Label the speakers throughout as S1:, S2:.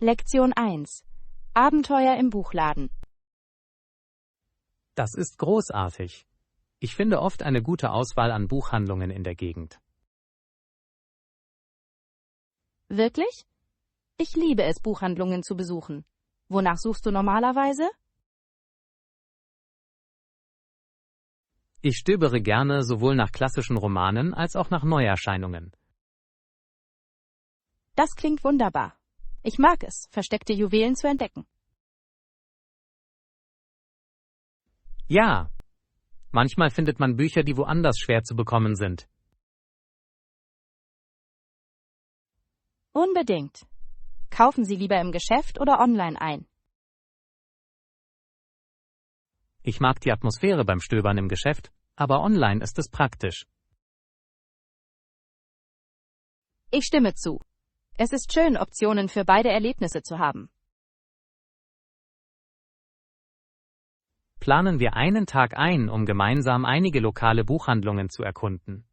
S1: Lektion 1. Abenteuer im Buchladen.
S2: Das ist großartig. Ich finde oft eine gute Auswahl an Buchhandlungen in der Gegend.
S1: Wirklich? Ich liebe es, Buchhandlungen zu besuchen. Wonach suchst du normalerweise?
S2: Ich stöbere gerne sowohl nach klassischen Romanen als auch nach Neuerscheinungen.
S1: Das klingt wunderbar. Ich mag es, versteckte Juwelen zu entdecken.
S2: Ja, manchmal findet man Bücher, die woanders schwer zu bekommen sind.
S1: Unbedingt. Kaufen Sie lieber im Geschäft oder online ein.
S2: Ich mag die Atmosphäre beim Stöbern im Geschäft, aber online ist es praktisch.
S1: Ich stimme zu. Es ist schön, Optionen für beide Erlebnisse zu haben.
S2: Planen wir einen Tag ein, um gemeinsam einige lokale Buchhandlungen zu erkunden.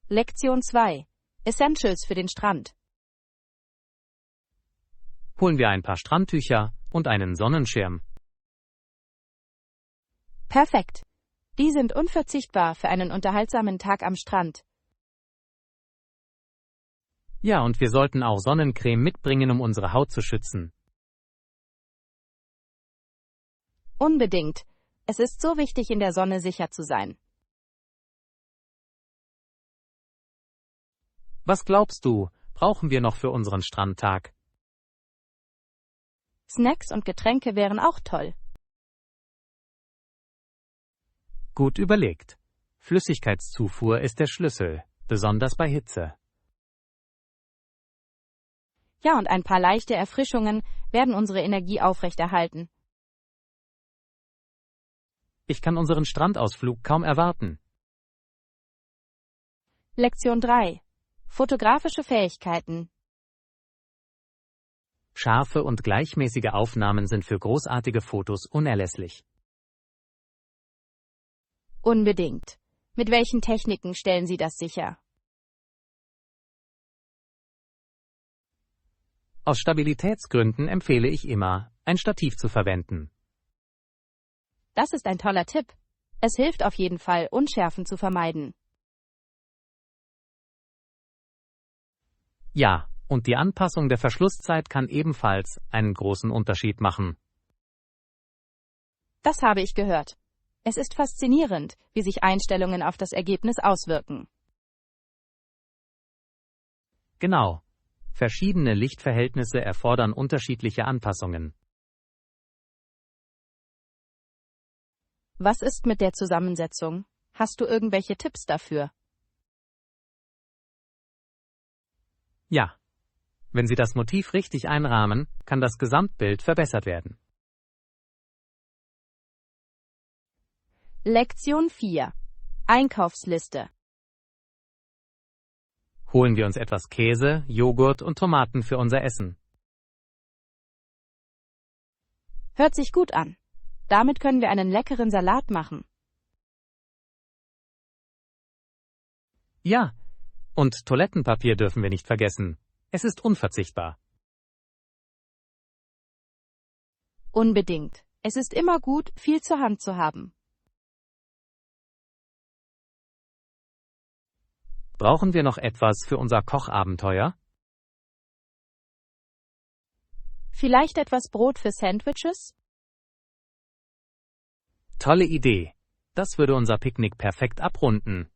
S1: Lektion 2. Essentials für den Strand.
S2: Holen wir ein paar Strandtücher und einen Sonnenschirm.
S1: Perfekt. Die sind unverzichtbar für einen unterhaltsamen Tag am Strand.
S2: Ja, und wir sollten auch Sonnencreme mitbringen, um unsere Haut zu schützen.
S1: Unbedingt. Es ist so wichtig, in der Sonne sicher zu sein.
S2: Was glaubst du, brauchen wir noch für unseren Strandtag?
S1: Snacks und Getränke wären auch toll.
S2: Gut überlegt. Flüssigkeitszufuhr ist der Schlüssel, besonders bei Hitze.
S1: Ja, und ein paar leichte Erfrischungen werden unsere Energie aufrechterhalten.
S2: Ich kann unseren Strandausflug kaum erwarten.
S1: Lektion 3. Fotografische Fähigkeiten.
S2: Scharfe und gleichmäßige Aufnahmen sind für großartige Fotos unerlässlich.
S1: Unbedingt. Mit welchen Techniken stellen Sie das sicher?
S2: Aus Stabilitätsgründen empfehle ich immer, ein Stativ zu verwenden.
S1: Das ist ein toller Tipp. Es hilft auf jeden Fall, Unschärfen zu vermeiden.
S2: Ja, und die Anpassung der Verschlusszeit kann ebenfalls einen großen Unterschied machen.
S1: Das habe ich gehört. Es ist faszinierend, wie sich Einstellungen auf das Ergebnis auswirken.
S2: Genau. Verschiedene Lichtverhältnisse erfordern unterschiedliche Anpassungen.
S1: Was ist mit der Zusammensetzung? Hast du irgendwelche Tipps dafür?
S2: Ja. Wenn Sie das Motiv richtig einrahmen, kann das Gesamtbild verbessert werden.
S1: Lektion 4. Einkaufsliste.
S2: Holen wir uns etwas Käse, Joghurt und Tomaten für unser Essen.
S1: Hört sich gut an. Damit können wir einen leckeren Salat machen.
S2: Ja, und Toilettenpapier dürfen wir nicht vergessen. Es ist unverzichtbar.
S1: Unbedingt. Es ist immer gut, viel zur Hand zu haben.
S2: Brauchen wir noch etwas für unser Kochabenteuer?
S1: Vielleicht etwas Brot für Sandwiches?
S2: Tolle Idee. Das würde unser Picknick perfekt abrunden.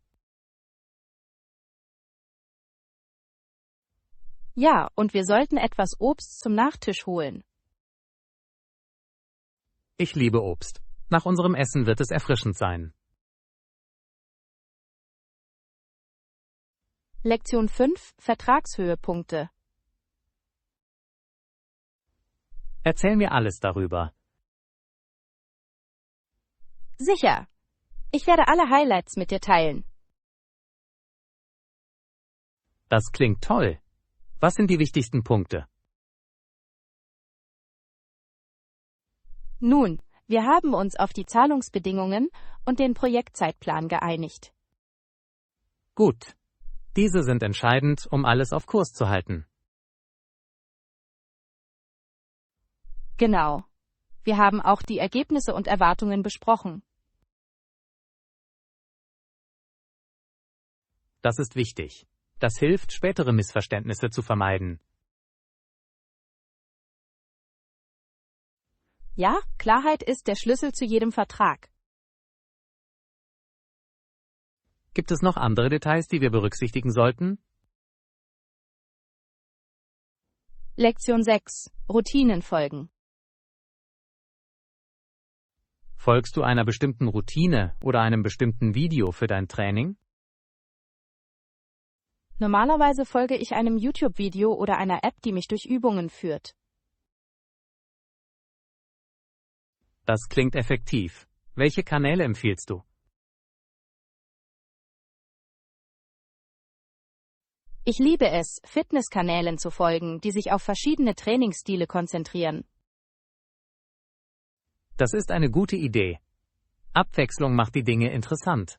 S1: Ja, und wir sollten etwas Obst zum Nachtisch holen.
S2: Ich liebe Obst. Nach unserem Essen wird es erfrischend sein.
S1: Lektion 5. Vertragshöhepunkte.
S2: Erzähl mir alles darüber.
S1: Sicher. Ich werde alle Highlights mit dir teilen.
S2: Das klingt toll. Was sind die wichtigsten Punkte?
S1: Nun, wir haben uns auf die Zahlungsbedingungen und den Projektzeitplan geeinigt.
S2: Gut. Diese sind entscheidend, um alles auf Kurs zu halten.
S1: Genau. Wir haben auch die Ergebnisse und Erwartungen besprochen.
S2: Das ist wichtig. Das hilft, spätere Missverständnisse zu vermeiden.
S1: Ja, Klarheit ist der Schlüssel zu jedem Vertrag.
S2: Gibt es noch andere Details, die wir berücksichtigen sollten?
S1: Lektion 6. Routinen folgen.
S2: Folgst du einer bestimmten Routine oder einem bestimmten Video für dein Training?
S1: Normalerweise folge ich einem YouTube-Video oder einer App, die mich durch Übungen führt.
S2: Das klingt effektiv. Welche Kanäle empfiehlst du?
S1: Ich liebe es, Fitnesskanälen zu folgen, die sich auf verschiedene Trainingsstile konzentrieren.
S2: Das ist eine gute Idee. Abwechslung macht die Dinge interessant.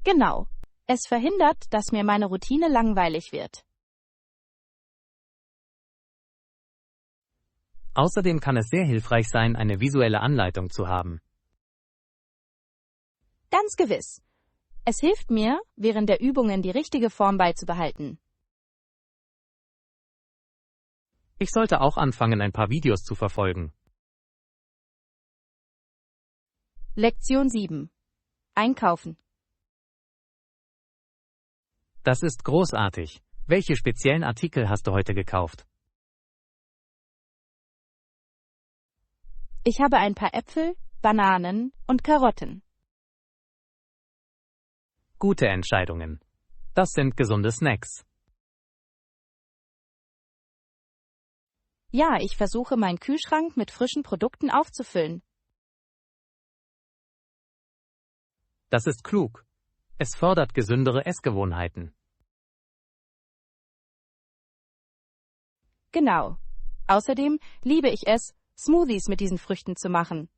S1: Genau. Es verhindert, dass mir meine Routine langweilig wird.
S2: Außerdem kann es sehr hilfreich sein, eine visuelle Anleitung zu haben.
S1: Ganz gewiss. Es hilft mir, während der Übungen die richtige Form beizubehalten.
S2: Ich sollte auch anfangen, ein paar Videos zu verfolgen.
S1: Lektion 7. Einkaufen.
S2: Das ist großartig. Welche speziellen Artikel hast du heute gekauft?
S1: Ich habe ein paar Äpfel, Bananen und Karotten.
S2: Gute Entscheidungen. Das sind gesunde Snacks.
S1: Ja, ich versuche, meinen Kühlschrank mit frischen Produkten aufzufüllen.
S2: Das ist klug. Es fördert gesündere Essgewohnheiten.
S1: Genau. Außerdem liebe ich es, Smoothies mit diesen Früchten zu machen.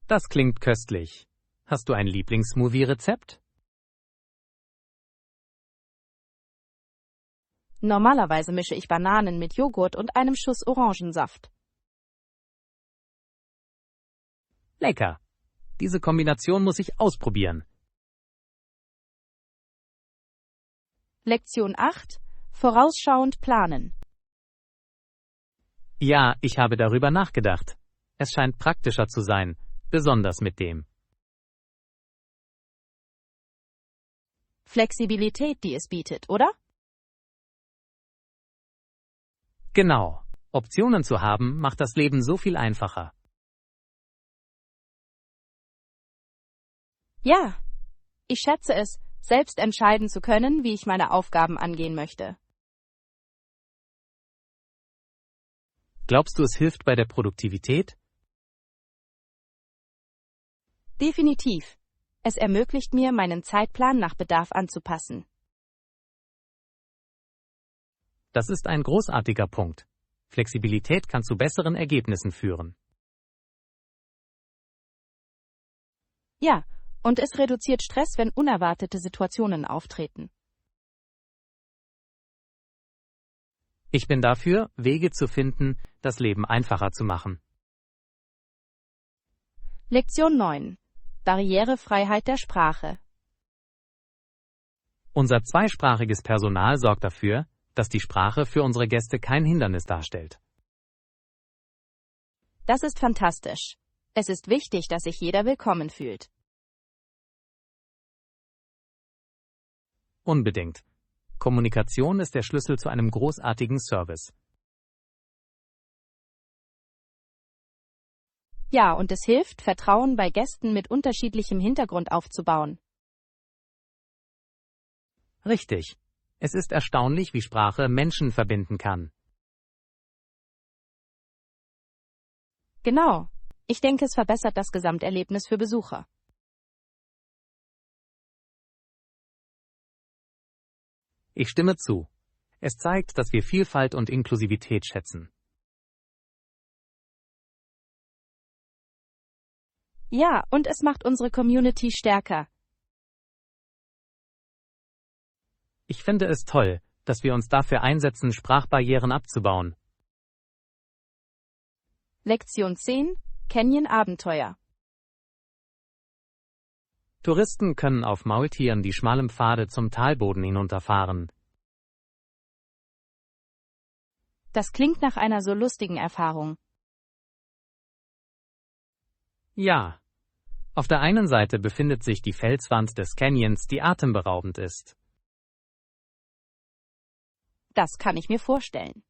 S2: Das klingt köstlich. Hast du ein Lieblings-Smoothie-Rezept?
S1: Normalerweise mische ich Bananen mit Joghurt und einem Schuss Orangensaft.
S2: Lecker. Diese Kombination muss ich ausprobieren.
S1: Lektion 8. Vorausschauend planen.
S2: Ja, ich habe darüber nachgedacht. Es scheint praktischer zu sein, besonders mit dem.
S1: Flexibilität, die es bietet, oder?
S2: Genau. Optionen zu haben, macht das Leben so viel einfacher.
S1: Ja. Ich schätze es, selbst entscheiden zu können, wie ich meine Aufgaben angehen möchte.
S2: Glaubst du, es hilft bei der Produktivität?
S1: Definitiv. Es ermöglicht mir, meinen Zeitplan nach Bedarf anzupassen.
S2: Das ist ein großartiger Punkt. Flexibilität kann zu besseren Ergebnissen führen.
S1: Ja, und es reduziert Stress, wenn unerwartete Situationen auftreten.
S2: Ich bin dafür, Wege zu finden, das Leben einfacher zu machen.
S1: Lektion 9. Barrierefreiheit der Sprache.
S2: Unser zweisprachiges Personal sorgt dafür, dass die Sprache für unsere Gäste kein Hindernis darstellt.
S1: Das ist fantastisch. Es ist wichtig, dass sich jeder willkommen fühlt.
S2: Unbedingt. Kommunikation ist der Schlüssel zu einem großartigen Service.
S1: Ja, und es hilft, Vertrauen bei Gästen mit unterschiedlichem Hintergrund aufzubauen.
S2: Richtig. Es ist erstaunlich, wie Sprache Menschen verbinden kann.
S1: Genau. Ich denke, es verbessert das Gesamterlebnis für Besucher.
S2: Ich stimme zu. Es zeigt, dass wir Vielfalt und Inklusivität schätzen.
S1: Ja, und es macht unsere Community stärker.
S2: Ich finde es toll, dass wir uns dafür einsetzen, Sprachbarrieren abzubauen.
S1: Lektion 10. Canyon-Abenteuer.
S2: Touristen können auf Maultieren die schmalen Pfade zum Talboden hinunterfahren.
S1: Das klingt nach einer so lustigen Erfahrung.
S2: Ja. Auf der einen Seite befindet sich die Felswand des Canyons, die atemberaubend ist.
S1: Das kann ich mir vorstellen.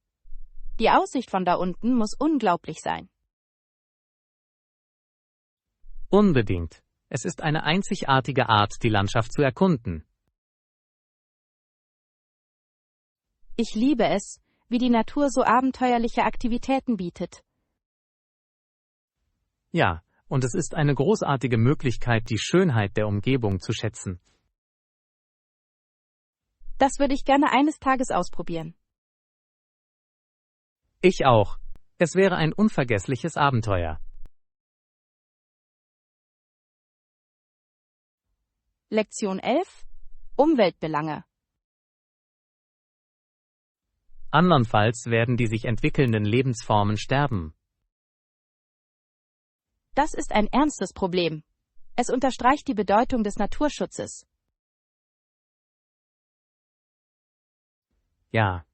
S1: Die Aussicht von da unten muss unglaublich sein.
S2: Unbedingt. Es ist eine einzigartige Art, die Landschaft zu erkunden.
S1: Ich liebe es, wie die Natur so abenteuerliche Aktivitäten bietet.
S2: Ja, und es ist eine großartige Möglichkeit, die Schönheit der Umgebung zu schätzen.
S1: Das würde ich gerne eines Tages ausprobieren.
S2: Ich auch. Es wäre ein unvergessliches Abenteuer.
S1: Lektion 11. Umweltbelange.
S2: Andernfalls werden die sich entwickelnden Lebensformen sterben.
S1: Das ist ein ernstes Problem. Es unterstreicht die Bedeutung des Naturschutzes.
S2: Ja,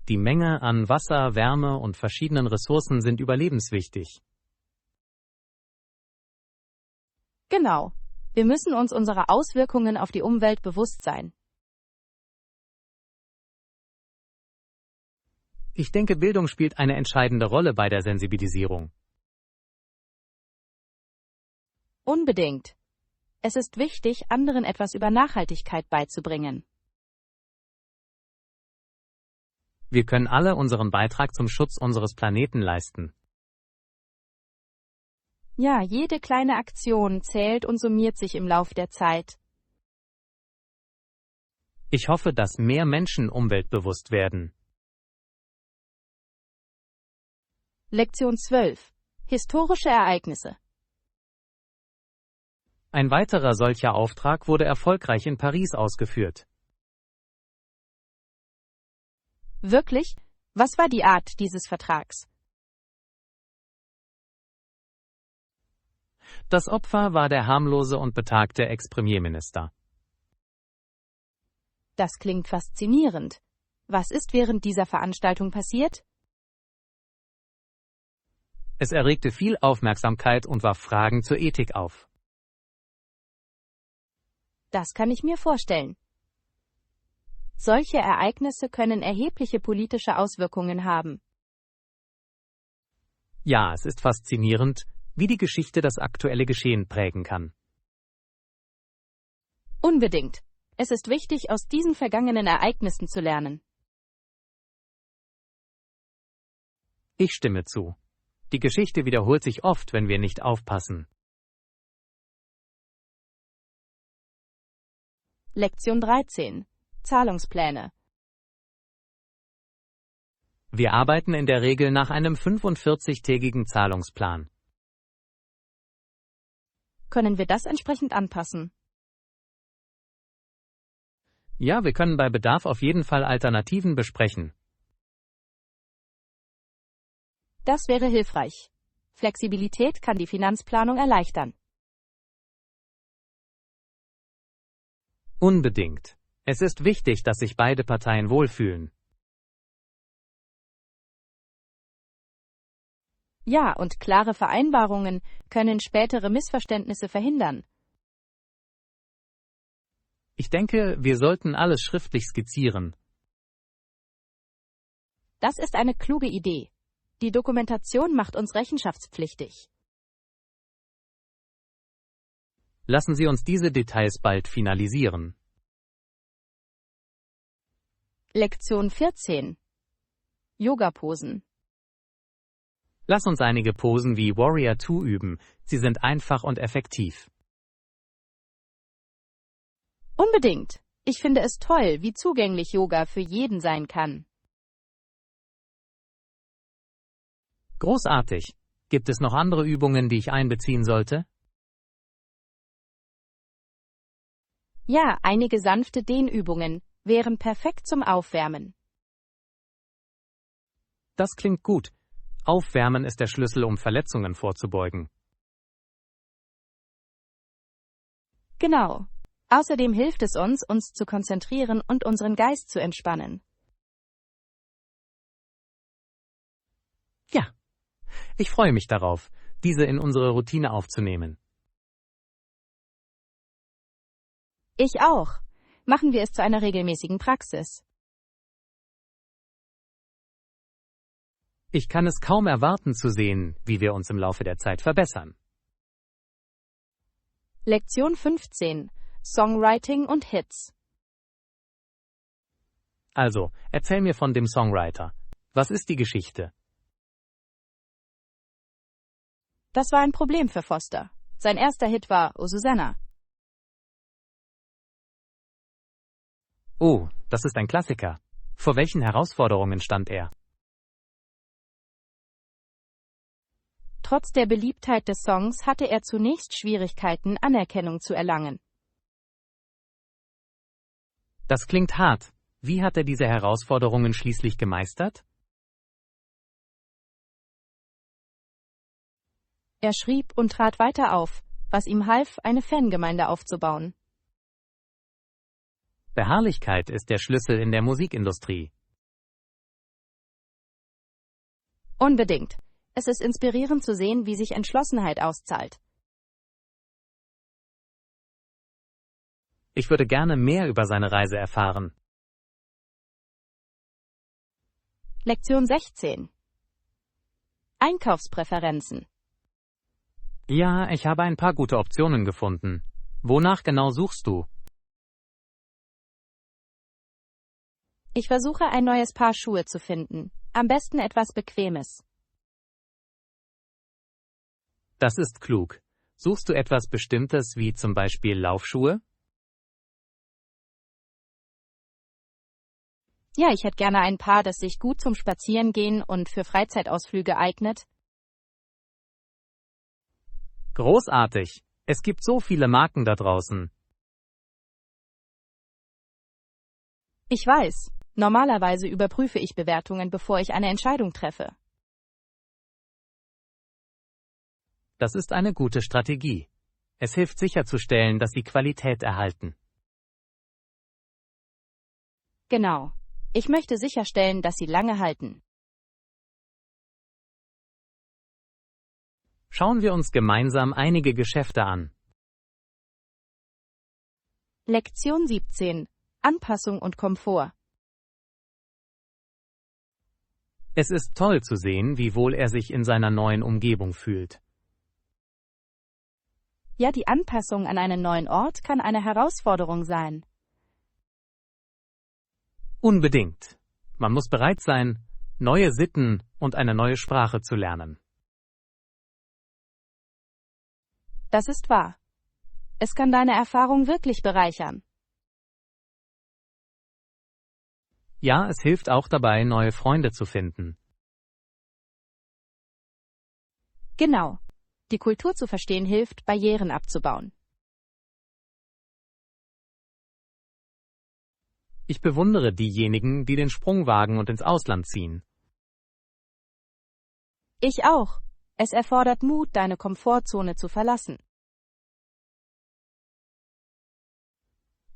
S2: die Menge an Wasser, Wärme und verschiedenen Ressourcen sind überlebenswichtig.
S1: Genau. Wir müssen uns unserer Auswirkungen auf die Umwelt bewusst sein.
S2: Ich denke, Bildung spielt eine entscheidende Rolle bei der Sensibilisierung.
S1: Unbedingt. Es ist wichtig, anderen etwas über Nachhaltigkeit beizubringen.
S2: Wir können alle unseren Beitrag zum Schutz unseres Planeten leisten.
S1: Ja, jede kleine Aktion zählt und summiert sich im Lauf der Zeit.
S2: Ich hoffe, dass mehr Menschen umweltbewusst werden.
S1: Lektion 12. Historische Ereignisse.
S2: Ein weiterer solcher Auftrag wurde erfolgreich in Paris ausgeführt.
S1: Wirklich? Was war die Art dieses Vertrags?
S2: Das Opfer war der harmlose und betagte Ex-Premierminister.
S1: Das klingt faszinierend. Was ist während dieser Veranstaltung passiert?
S2: Es erregte viel Aufmerksamkeit und warf Fragen zur Ethik auf.
S1: Das kann ich mir vorstellen. Solche Ereignisse können erhebliche politische Auswirkungen haben.
S2: Ja, es ist faszinierend, wie die Geschichte das aktuelle Geschehen prägen kann.
S1: Unbedingt. Es ist wichtig, aus diesen vergangenen Ereignissen zu lernen.
S2: Ich stimme zu. Die Geschichte wiederholt sich oft, wenn wir nicht aufpassen.
S1: Lektion 13. Zahlungspläne.
S2: Wir arbeiten in der Regel nach einem 45-tägigen Zahlungsplan.
S1: Können wir das entsprechend anpassen?
S2: Ja, wir können bei Bedarf auf jeden Fall Alternativen besprechen.
S1: Das wäre hilfreich. Flexibilität kann die Finanzplanung erleichtern.
S2: Unbedingt. Es ist wichtig, dass sich beide Parteien wohlfühlen.
S1: Ja, und klare Vereinbarungen können spätere Missverständnisse verhindern.
S2: Ich denke, wir sollten alles schriftlich skizzieren.
S1: Das ist eine kluge Idee. Die Dokumentation macht uns rechenschaftspflichtig.
S2: Lassen Sie uns diese Details bald finalisieren.
S1: Lektion 14. Yoga-Posen.
S2: Lass uns einige Posen wie Warrior 2 üben. Sie sind einfach und effektiv.
S1: Unbedingt. Ich finde es toll, wie zugänglich Yoga für jeden sein kann.
S2: Großartig. Gibt es noch andere Übungen, die ich einbeziehen sollte?
S1: Ja, einige sanfte Dehnübungen, wären perfekt zum Aufwärmen.
S2: Das klingt gut. Aufwärmen ist der Schlüssel, um Verletzungen vorzubeugen.
S1: Genau. Außerdem hilft es uns, uns zu konzentrieren und unseren Geist zu entspannen.
S2: Ja, ich freue mich darauf, diese in unsere Routine aufzunehmen.
S1: Ich auch. Machen wir es zu einer regelmäßigen Praxis.
S2: Ich kann es kaum erwarten zu sehen, wie wir uns im Laufe der Zeit verbessern.
S1: Lektion 15. Songwriting und Hits.
S2: Also, erzähl mir von dem Songwriter. Was ist die Geschichte?
S1: Das war ein Problem für Foster. Sein erster Hit war Oh Susanna.
S2: Oh, das ist ein Klassiker. Vor welchen Herausforderungen stand er?
S1: Trotz der Beliebtheit des Songs hatte er zunächst Schwierigkeiten, Anerkennung zu erlangen.
S2: Das klingt hart. Wie hat er diese Herausforderungen schließlich gemeistert?
S1: Er schrieb und trat weiter auf, was ihm half, eine Fangemeinde aufzubauen.
S2: Beharrlichkeit ist der Schlüssel in der Musikindustrie.
S1: Unbedingt. Es ist inspirierend zu sehen, wie sich Entschlossenheit auszahlt.
S2: Ich würde gerne mehr über seine Reise erfahren.
S1: Lektion 16. Einkaufspräferenzen.
S2: Ja, ich habe ein paar gute Optionen gefunden. Wonach genau suchst du?
S1: Ich versuche, ein neues Paar Schuhe zu finden. Am besten etwas Bequemes.
S2: Das ist klug. Suchst du etwas Bestimmtes wie zum Beispiel Laufschuhe?
S1: Ja, ich hätte gerne ein Paar, das sich gut zum Spazierengehen und für Freizeitausflüge eignet.
S2: Großartig. Es gibt so viele Marken da draußen.
S1: Ich weiß. Normalerweise überprüfe ich Bewertungen, bevor ich eine Entscheidung treffe.
S2: Das ist eine gute Strategie. Es hilft sicherzustellen, dass sie Qualität erhalten.
S1: Genau. Ich möchte sicherstellen, dass sie lange halten.
S2: Schauen wir uns gemeinsam einige Geschäfte an.
S1: Lektion 17. Anpassung und Komfort.
S2: Es ist toll zu sehen, wie wohl er sich in seiner neuen Umgebung fühlt.
S1: Ja, die Anpassung an einen neuen Ort kann eine Herausforderung sein.
S2: Unbedingt. Man muss bereit sein, neue Sitten und eine neue Sprache zu lernen.
S1: Das ist wahr. Es kann deine Erfahrung wirklich bereichern.
S2: Ja, es hilft auch dabei, neue Freunde zu finden.
S1: Genau. Die Kultur zu verstehen hilft, Barrieren abzubauen.
S2: Ich bewundere diejenigen, die den Sprung wagen und ins Ausland ziehen.
S1: Ich auch. Es erfordert Mut, deine Komfortzone zu verlassen.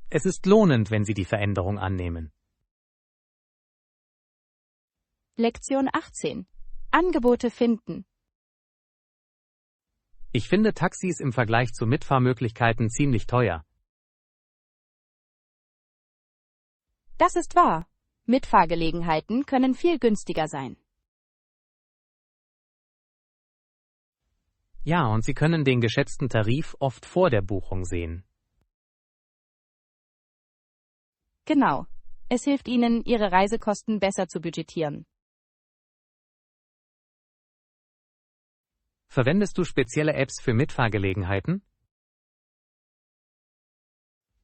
S2: Es ist lohnend, wenn sie die Veränderung annehmen.
S1: Lektion 18. Angebote finden.
S2: Ich finde Taxis im Vergleich zu Mitfahrmöglichkeiten ziemlich teuer.
S1: Das ist wahr. Mitfahrgelegenheiten können viel günstiger sein.
S2: Ja, und Sie können den geschätzten Tarif oft vor der Buchung sehen.
S1: Genau. Es hilft Ihnen, Ihre Reisekosten besser zu budgetieren.
S2: Verwendest du spezielle Apps für Mitfahrgelegenheiten?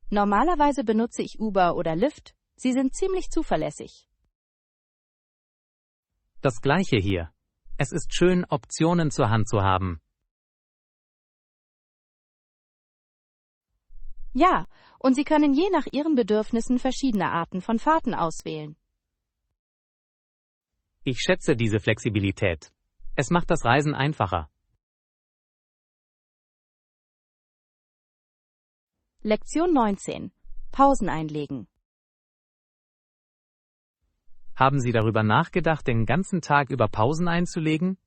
S1: Normalerweise benutze ich Uber oder Lyft. Sie sind ziemlich zuverlässig.
S2: Das Gleiche hier. Es ist schön, Optionen zur Hand zu haben.
S1: Ja, Und Sie können je nach Ihren Bedürfnissen verschiedene Arten von Fahrten auswählen.
S2: Ich schätze diese Flexibilität. Es macht das Reisen einfacher.
S1: Lektion 19. Pausen einlegen.
S2: Haben Sie darüber nachgedacht, den ganzen Tag über Pausen einzulegen?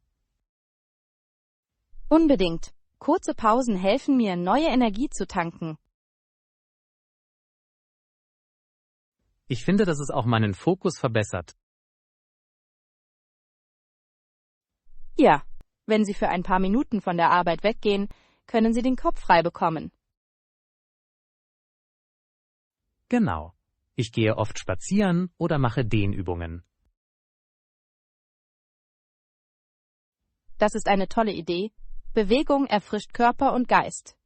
S1: Unbedingt. Kurze Pausen helfen mir, neue Energie zu tanken.
S2: Ich finde, dass es auch meinen Fokus verbessert.
S1: Ja, wenn Sie für ein paar Minuten von der Arbeit weggehen, können Sie den Kopf frei bekommen.
S2: Genau. Ich gehe oft spazieren oder mache Dehnübungen.
S1: Das ist eine tolle Idee. Bewegung erfrischt Körper und Geist.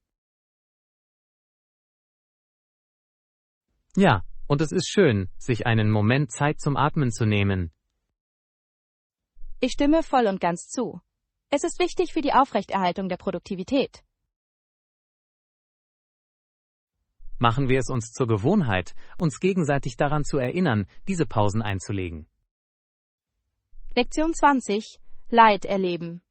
S2: Ja, und es ist schön, sich einen Moment Zeit zum Atmen zu nehmen.
S1: Ich stimme voll und ganz zu. Es ist wichtig für die Aufrechterhaltung der Produktivität.
S2: Machen wir es uns zur Gewohnheit, uns gegenseitig daran zu erinnern, diese Pausen einzulegen.
S1: Lektion 20. Leid erleben.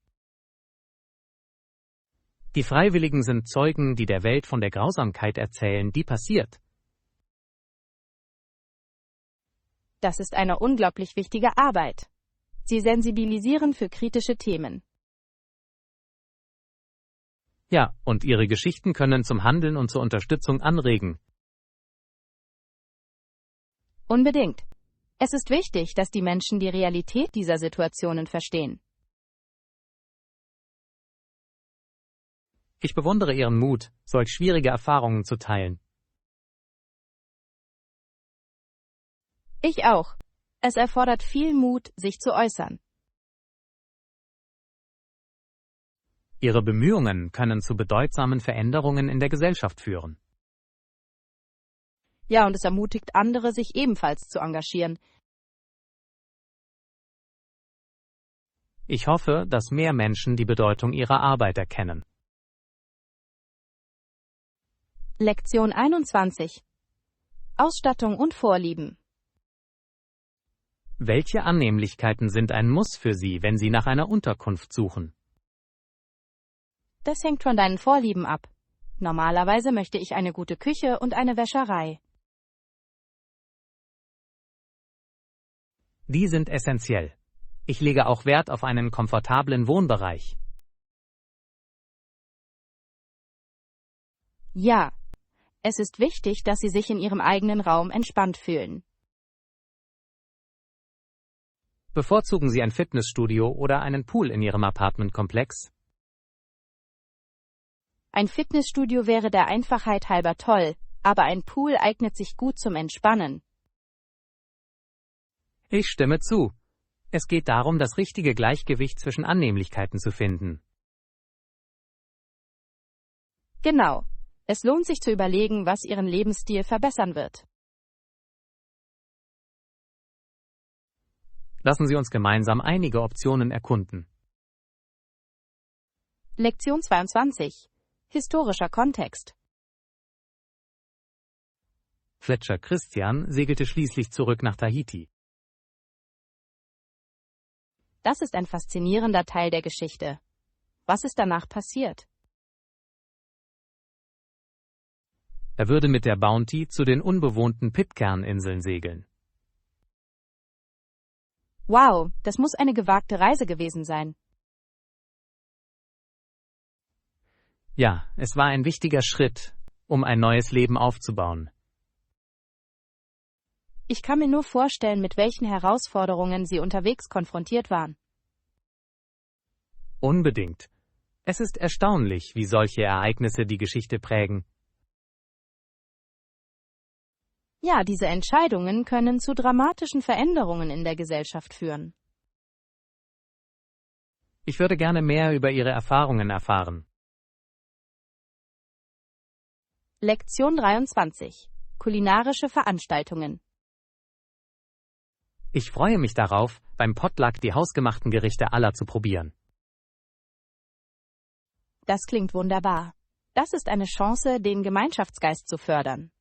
S2: Die Freiwilligen sind Zeugen, die der Welt von der Grausamkeit erzählen, die passiert.
S1: Das ist eine unglaublich wichtige Arbeit. Sie sensibilisieren für kritische Themen.
S2: Ja, und ihre Geschichten können zum Handeln und zur Unterstützung anregen.
S1: Unbedingt. Es ist wichtig, dass die Menschen die Realität dieser Situationen verstehen.
S2: Ich bewundere ihren Mut, solch schwierige Erfahrungen zu teilen.
S1: Ich auch. Es erfordert viel Mut, sich zu äußern.
S2: Ihre Bemühungen können zu bedeutsamen Veränderungen in der Gesellschaft führen.
S1: Ja, und es ermutigt andere, sich ebenfalls zu engagieren.
S2: Ich hoffe, dass mehr Menschen die Bedeutung ihrer Arbeit erkennen.
S1: Lektion 21. Ausstattung und Vorlieben.
S2: Welche Annehmlichkeiten sind ein Muss für Sie, wenn Sie nach einer Unterkunft suchen?
S1: Das hängt von deinen Vorlieben ab. Normalerweise möchte ich eine gute Küche und eine Wäscherei.
S2: Die sind essentiell. Ich lege auch Wert auf einen komfortablen Wohnbereich.
S1: Ja, es ist wichtig, dass Sie sich in Ihrem eigenen Raum entspannt fühlen.
S2: Bevorzugen Sie ein Fitnessstudio oder einen Pool in Ihrem Apartmentkomplex?
S1: Ein Fitnessstudio wäre der Einfachheit halber toll, aber ein Pool eignet sich gut zum Entspannen.
S2: Ich stimme zu. Es geht darum, das richtige Gleichgewicht zwischen Annehmlichkeiten zu finden.
S1: Genau. Es lohnt sich zu überlegen, was Ihren Lebensstil verbessern wird.
S2: Lassen Sie uns gemeinsam einige Optionen erkunden.
S1: Lektion 22. Historischer Kontext.
S2: Fletcher Christian segelte schließlich zurück nach Tahiti.
S1: Das ist ein faszinierender Teil der Geschichte. Was ist danach passiert?
S2: Er würde mit der Bounty zu den unbewohnten Pitcairn-Inseln segeln.
S1: Wow, das muss eine gewagte Reise gewesen sein.
S2: Ja, es war ein wichtiger Schritt, um ein neues Leben aufzubauen.
S1: Ich kann mir nur vorstellen, mit welchen Herausforderungen Sie unterwegs konfrontiert waren.
S2: Unbedingt. Es ist erstaunlich, wie solche Ereignisse die Geschichte prägen.
S1: Ja, diese Entscheidungen können zu dramatischen Veränderungen in der Gesellschaft führen.
S2: Ich würde gerne mehr über Ihre Erfahrungen erfahren.
S1: Lektion 23. Kulinarische Veranstaltungen.
S2: Ich freue mich darauf, beim Potluck die hausgemachten Gerichte aller zu probieren.
S1: Das klingt wunderbar. Das ist eine Chance, den Gemeinschaftsgeist zu fördern.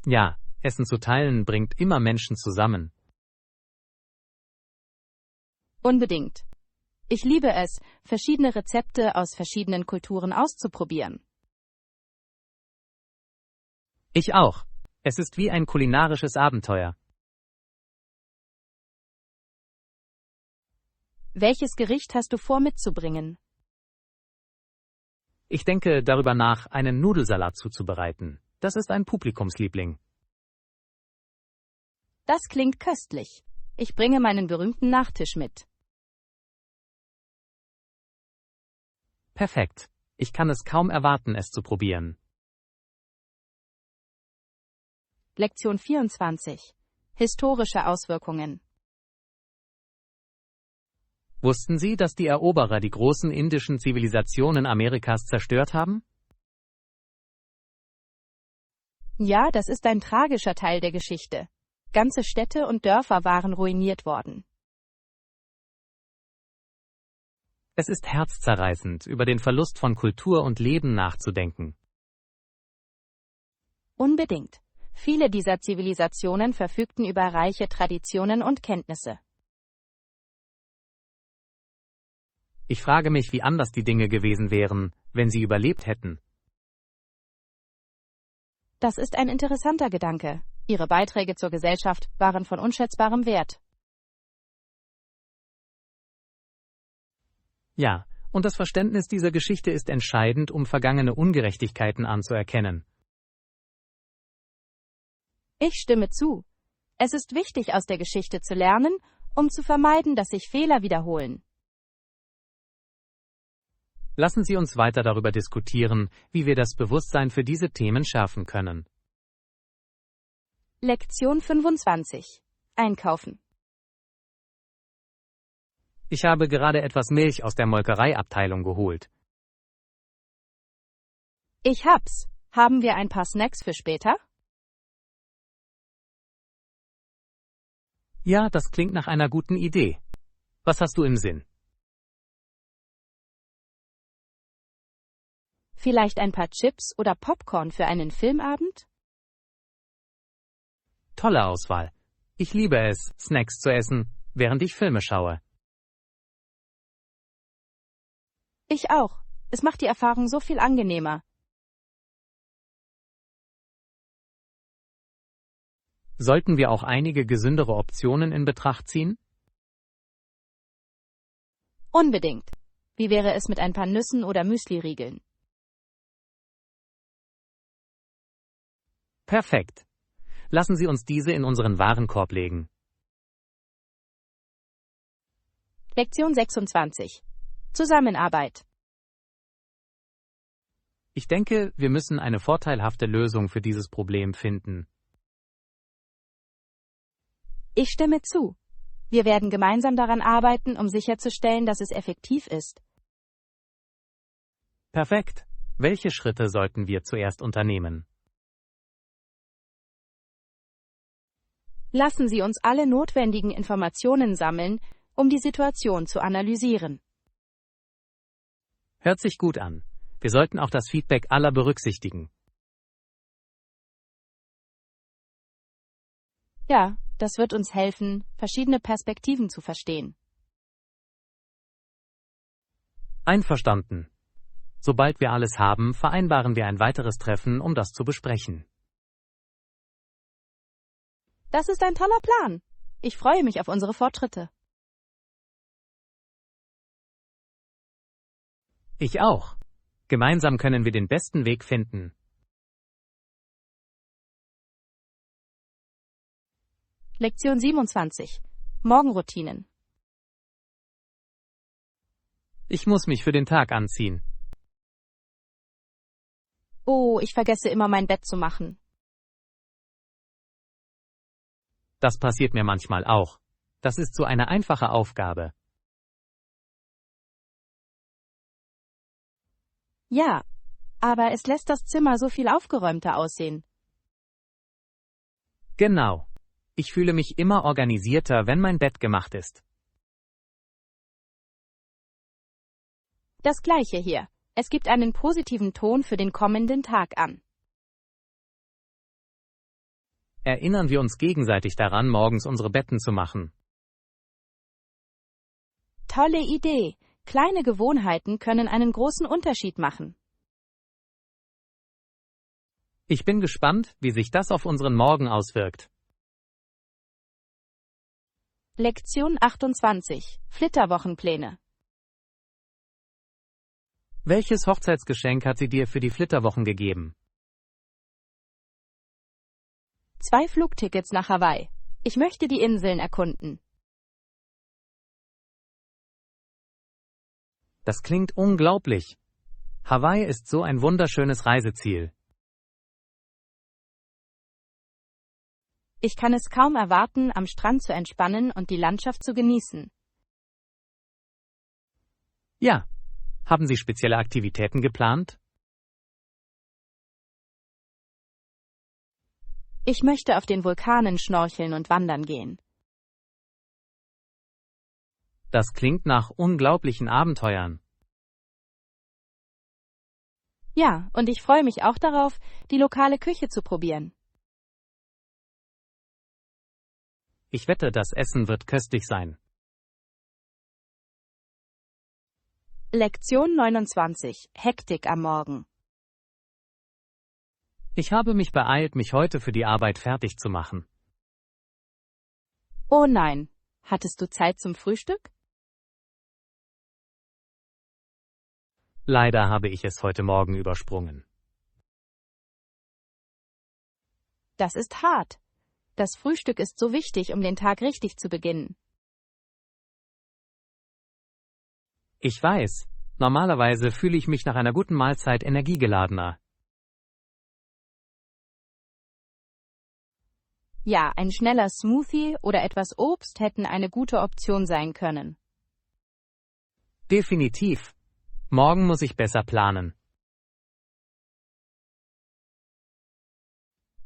S2: Ja, Essen zu teilen bringt immer Menschen zusammen.
S1: Unbedingt. Ich liebe es, verschiedene Rezepte aus verschiedenen Kulturen auszuprobieren.
S2: Ich auch. Es ist wie ein kulinarisches Abenteuer.
S1: Welches Gericht hast du vor mitzubringen?
S2: Ich denke darüber nach, einen Nudelsalat zuzubereiten. Das ist ein Publikumsliebling.
S1: Das klingt köstlich. Ich bringe meinen berühmten Nachtisch mit.
S2: Perfekt. Ich kann es kaum erwarten, es zu probieren.
S1: Lektion 24. Historische Auswirkungen.
S2: Wussten Sie, dass die Eroberer die großen indischen Zivilisationen Amerikas zerstört haben?
S1: Ja, das ist ein tragischer Teil der Geschichte. Ganze Städte und Dörfer waren ruiniert worden.
S2: Es ist herzzerreißend, über den Verlust von Kultur und Leben nachzudenken.
S1: Unbedingt. Viele dieser Zivilisationen verfügten über reiche Traditionen und Kenntnisse.
S2: Ich frage mich, wie anders die Dinge gewesen wären, wenn sie überlebt hätten.
S1: Das ist ein interessanter Gedanke. Ihre Beiträge zur Gesellschaft waren von unschätzbarem Wert.
S2: Ja, und das Verständnis dieser Geschichte ist entscheidend, um vergangene Ungerechtigkeiten anzuerkennen.
S1: Ich stimme zu. Es ist wichtig, aus der Geschichte zu lernen, um zu vermeiden, dass sich Fehler wiederholen.
S2: Lassen Sie uns weiter darüber diskutieren, wie wir das Bewusstsein für diese Themen schärfen können.
S1: Lektion 25. Einkaufen.
S2: Ich habe gerade etwas Milch aus der Molkereiabteilung geholt.
S1: Ich hab's. Haben wir ein paar Snacks für später?
S2: Ja, das klingt nach einer guten Idee. Was hast du im Sinn?
S1: Vielleicht ein paar Chips oder Popcorn für einen Filmabend?
S2: Tolle Auswahl. Ich liebe es, Snacks zu essen, während ich Filme schaue.
S1: Ich auch. Es macht die Erfahrung so viel angenehmer.
S2: Sollten wir auch einige gesündere Optionen in Betracht ziehen?
S1: Unbedingt. Wie wäre es mit ein paar Nüssen oder Müsli-Riegeln?
S2: Perfekt. Lassen Sie uns diese in unseren Warenkorb legen.
S1: Lektion 26. Zusammenarbeit.
S2: Ich denke, wir müssen eine vorteilhafte Lösung für dieses Problem finden.
S1: Ich stimme zu. Wir werden gemeinsam daran arbeiten, um sicherzustellen, dass es effektiv ist.
S2: Perfekt. Welche Schritte sollten wir zuerst unternehmen?
S1: Lassen Sie uns alle notwendigen Informationen sammeln, um die Situation zu analysieren.
S2: Hört sich gut an. Wir sollten auch das Feedback aller berücksichtigen.
S1: Ja, das wird uns helfen, verschiedene Perspektiven zu verstehen.
S2: Einverstanden. Sobald wir alles haben, vereinbaren wir ein weiteres Treffen, um das zu besprechen.
S1: Das ist ein toller Plan. Ich freue mich auf unsere Fortschritte.
S2: Ich auch. Gemeinsam können wir den besten Weg finden.
S1: Lektion 27. Morgenroutinen.
S2: Ich muss mich für den Tag anziehen.
S1: Oh, ich vergesse immer mein Bett zu machen.
S2: Das passiert mir manchmal auch. Das ist so eine einfache Aufgabe.
S1: Ja, aber es lässt das Zimmer so viel aufgeräumter aussehen.
S2: Genau. Ich fühle mich immer organisierter, wenn mein Bett gemacht ist.
S1: Das Gleiche hier. Es gibt einen positiven Ton für den kommenden Tag an.
S2: Erinnern wir uns gegenseitig daran, morgens unsere Betten zu machen.
S1: Tolle Idee. Kleine Gewohnheiten können einen großen Unterschied machen.
S2: Ich bin gespannt, wie sich das auf unseren Morgen auswirkt.
S1: Lektion 28. Flitterwochenpläne.
S2: Welches Hochzeitsgeschenk hat sie dir für die Flitterwochen gegeben?
S1: 2 Flugtickets nach Hawaii. Ich möchte die Inseln erkunden.
S2: Das klingt unglaublich. Hawaii ist so ein wunderschönes Reiseziel.
S1: Ich kann es kaum erwarten, am Strand zu entspannen und die Landschaft zu genießen.
S2: Ja. Haben Sie spezielle Aktivitäten geplant?
S1: Ich möchte auf den Vulkanen schnorcheln und wandern gehen.
S2: Das klingt nach unglaublichen Abenteuern.
S1: Ja, und ich freue mich auch darauf, die lokale Küche zu probieren.
S2: Ich wette, das Essen wird köstlich sein.
S1: Lektion 29. Hektik am Morgen.
S2: Ich habe mich beeilt, mich heute für die Arbeit fertig zu machen.
S1: Oh nein, hattest du Zeit zum Frühstück?
S2: Leider habe ich es heute Morgen übersprungen.
S1: Das ist hart. Das Frühstück ist so wichtig, um den Tag richtig zu beginnen.
S2: Ich weiß, normalerweise fühle ich mich nach einer guten Mahlzeit energiegeladener.
S1: Ja, ein schneller Smoothie oder etwas Obst hätten eine gute Option sein können.
S2: Definitiv. Morgen muss ich besser planen.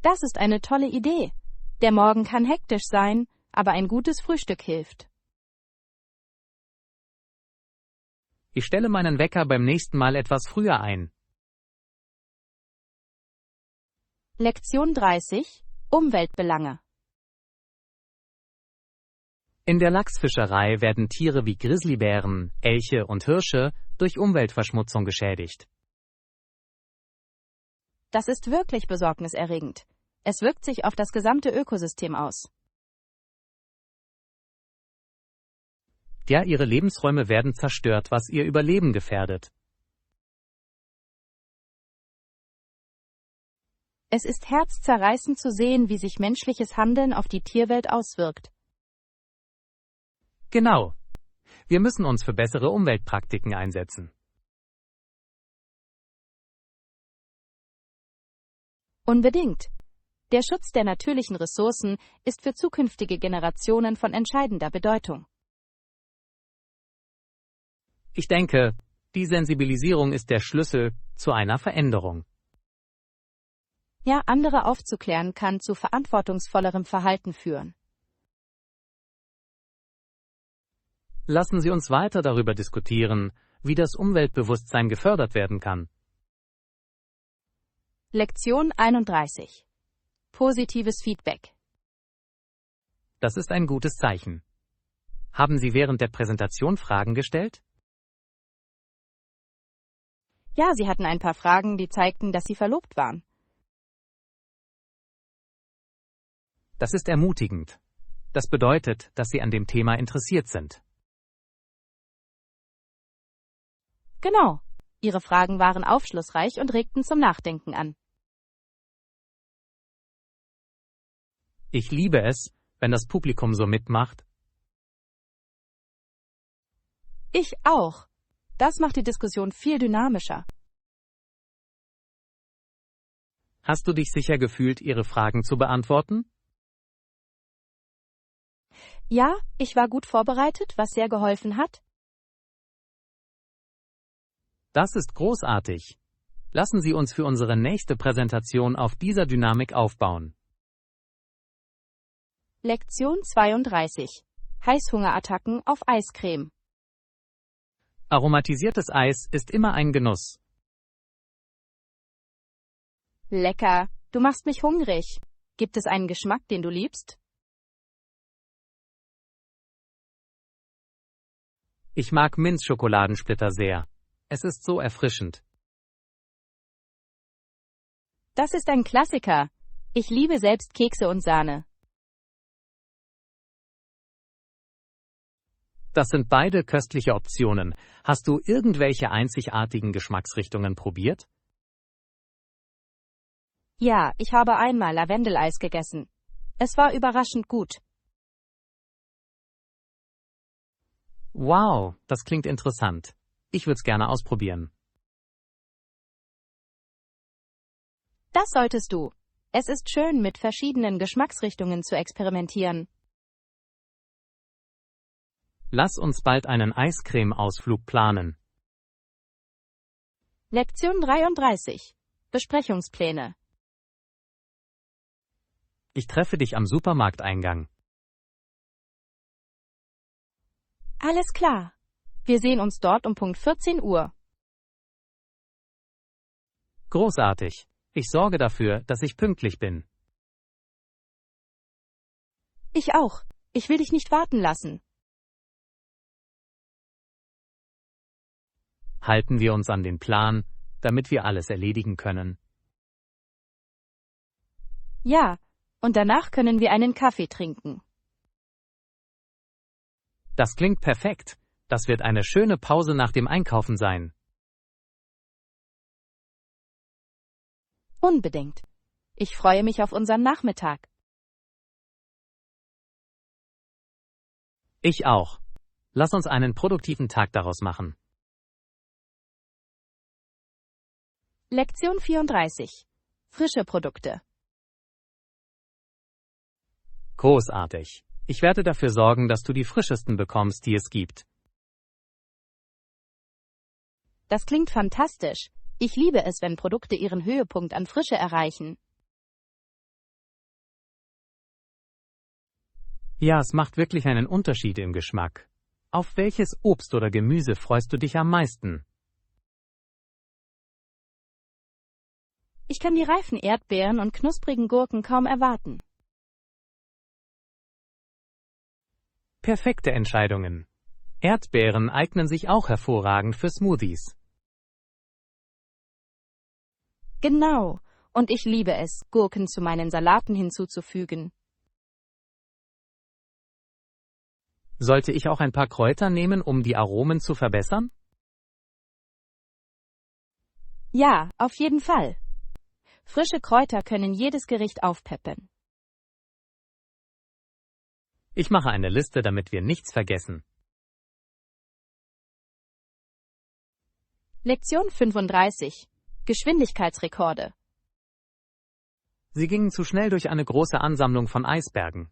S1: Das ist eine tolle Idee. Der Morgen kann hektisch sein, aber ein gutes Frühstück hilft.
S2: Ich stelle meinen Wecker beim nächsten Mal etwas früher ein.
S1: Lektion 30. Umweltbelange.
S2: In der Lachsfischerei werden Tiere wie Grizzlybären, Elche und Hirsche durch Umweltverschmutzung geschädigt.
S1: Das ist wirklich besorgniserregend. Es wirkt sich auf das gesamte Ökosystem aus.
S2: Ja, ihre Lebensräume werden zerstört, was ihr Überleben gefährdet.
S1: Es ist herzzerreißend zu sehen, wie sich menschliches Handeln auf die Tierwelt auswirkt.
S2: Genau. Wir müssen uns für bessere Umweltpraktiken einsetzen.
S1: Unbedingt. Der Schutz der natürlichen Ressourcen ist für zukünftige Generationen von entscheidender Bedeutung.
S2: Ich denke, die Sensibilisierung ist der Schlüssel zu einer Veränderung.
S1: Ja, andere aufzuklären kann zu verantwortungsvollerem Verhalten führen.
S2: Lassen Sie uns weiter darüber diskutieren, wie das Umweltbewusstsein gefördert werden kann.
S1: Lektion 31. Positives Feedback.
S2: Das ist ein gutes Zeichen. Haben Sie während der Präsentation Fragen gestellt?
S1: Ja, sie hatten ein paar Fragen, die zeigten, dass sie verlobt waren.
S2: Das ist ermutigend. Das bedeutet, dass Sie an dem Thema interessiert sind.
S1: Genau. Ihre Fragen waren aufschlussreich und regten zum Nachdenken an.
S2: Ich liebe es, wenn das Publikum so mitmacht.
S1: Ich auch. Das macht die Diskussion viel dynamischer.
S2: Hast du dich sicher gefühlt, Ihre Fragen zu beantworten?
S1: Ja, ich war gut vorbereitet, was sehr geholfen hat.
S2: Das ist großartig. Lassen Sie uns für unsere nächste Präsentation auf dieser Dynamik aufbauen.
S1: Lektion 32. Heißhungerattacken auf Eiscreme.
S2: Aromatisiertes Eis ist immer ein Genuss.
S1: Lecker, du machst mich hungrig. Gibt es einen Geschmack, den du liebst?
S2: Ich mag Minzschokoladensplitter sehr. Es ist so erfrischend.
S1: Das ist ein Klassiker. Ich liebe selbst Kekse und Sahne.
S2: Das sind beide köstliche Optionen. Hast du irgendwelche einzigartigen Geschmacksrichtungen probiert?
S1: Ja, ich habe einmal Lavendeleis gegessen. Es war überraschend gut.
S2: Wow, das klingt interessant. Ich würde es gerne ausprobieren.
S1: Das solltest du. Es ist schön, mit verschiedenen Geschmacksrichtungen zu experimentieren.
S2: Lass uns bald einen Eiscreme-Ausflug planen.
S1: Lektion 33. Besprechungspläne.
S2: Ich treffe dich am Supermarkteingang.
S1: Alles klar. Wir sehen uns dort um Punkt 14 Uhr.
S2: Großartig. Ich sorge dafür, dass ich pünktlich bin.
S1: Ich auch. Ich will dich nicht warten lassen.
S2: Halten wir uns an den Plan, damit wir alles erledigen können.
S1: Ja, und danach können wir einen Kaffee trinken.
S2: Das klingt perfekt. Das wird eine schöne Pause nach dem Einkaufen sein.
S1: Unbedingt. Ich freue mich auf unseren Nachmittag.
S2: Ich auch. Lass uns einen produktiven Tag daraus machen.
S1: Lektion 34. Frische Produkte.
S2: Großartig. Ich werde dafür sorgen, dass du die frischesten bekommst, die es gibt.
S1: Das klingt fantastisch. Ich liebe es, wenn Produkte ihren Höhepunkt an Frische erreichen.
S2: Ja, es macht wirklich einen Unterschied im Geschmack. Auf welches Obst oder Gemüse freust du dich am meisten?
S1: Ich kann die reifen Erdbeeren und knusprigen Gurken kaum erwarten.
S2: Perfekte Entscheidungen. Erdbeeren eignen sich auch hervorragend für Smoothies.
S1: Genau. Und ich liebe es, Gurken zu meinen Salaten hinzuzufügen.
S2: Sollte ich auch ein paar Kräuter nehmen, um die Aromen zu verbessern?
S1: Ja, auf jeden Fall. Frische Kräuter können jedes Gericht aufpeppen.
S2: Ich mache eine Liste, damit wir nichts vergessen.
S1: Lektion 35. Geschwindigkeitsrekorde.
S2: Sie gingen zu schnell durch eine große Ansammlung von Eisbergen.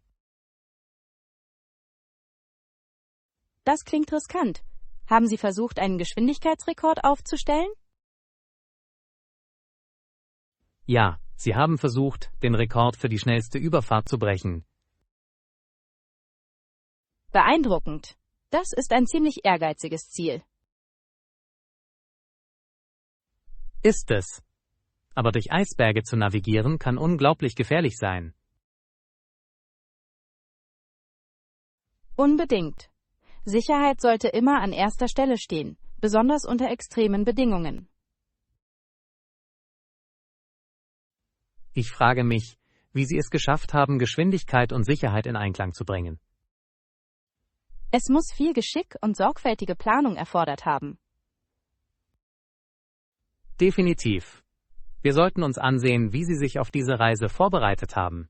S1: Das klingt riskant. Haben Sie versucht, einen Geschwindigkeitsrekord aufzustellen?
S2: Ja, sie haben versucht, den Rekord für die schnellste Überfahrt zu brechen.
S1: Beeindruckend. Das ist ein ziemlich ehrgeiziges Ziel.
S2: Ist es. Aber durch Eisberge zu navigieren kann unglaublich gefährlich sein.
S1: Unbedingt. Sicherheit sollte immer an erster Stelle stehen, besonders unter extremen Bedingungen.
S2: Ich frage mich, wie sie es geschafft haben, Geschwindigkeit und Sicherheit in Einklang zu bringen.
S1: Es muss viel Geschick und sorgfältige Planung erfordert haben.
S2: Definitiv. Wir sollten uns ansehen, wie sie sich auf diese Reise vorbereitet haben.